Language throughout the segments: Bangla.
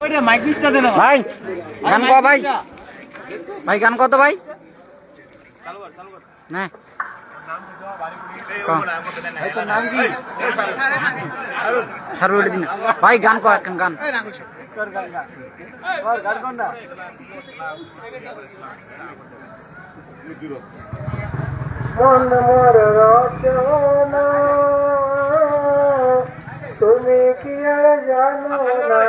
ভাই গান কো ভাই, ভাই গান কত ভাই না ভাই গান কো এখন গান মন মোর রচনা তুমি কি আর জানো না,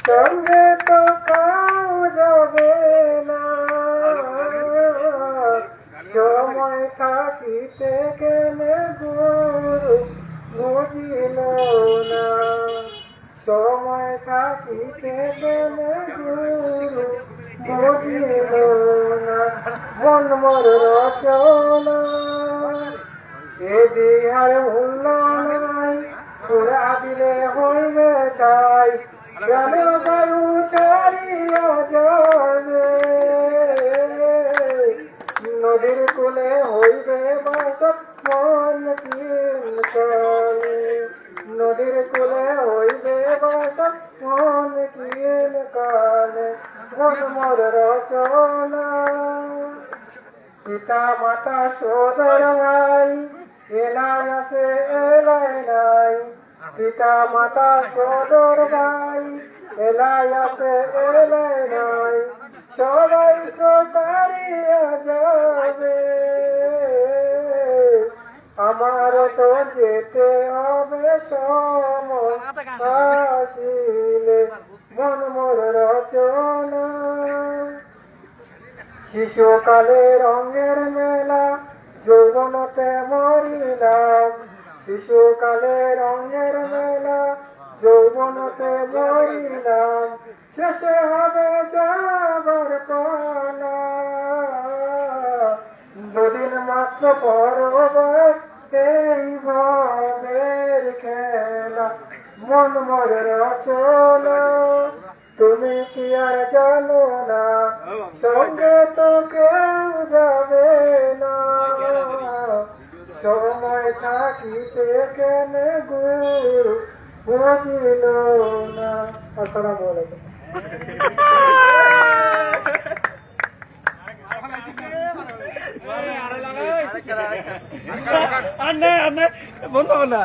সঙ্গে তো কাউ যাবে না, সময় থাকিতে গেলে গুরু বুঝিল না, সময় থাকিতে গেলে গুরু বুঝিল না, মন মোর রচনা এ দিহার মূল্য নাই, পুরা দিলে হইবে চাই, কেন বায়ু ছাড়িয়া যাবে, নদীর কূলে হইবে বাস মন কিন কালে, নদীর কূলে হইবে বাস মন কিন কালে, মন মোর রচনা পিতা মাতা সোদর ভাই এলাই আছে এলাই নাই, পিতা মাতা সোদর ভাই এলাই আছে এলাই নাই, সবাই তো তাড়িয়া যাবে, আমার তো যেতে হবে সময় আসিলে, মন মোর রচনা শিশুকালে রঙের মেলা যৌবনতে মরিলাম, শিশুকালে রঙের মেলা যৌবনতে মরিলাম, শেষে হবে যাবার পালা, দুদিন মাত্র পরবার এই ভাবের খেলা, মন মোর রচনা তুমি কি আর জানো না, সঙ্গে তো কেউ যাবে না, সময় থাকিতে কেন গুরু বুঝিল না। আসসালামু আলাইকুম। বন্ধ না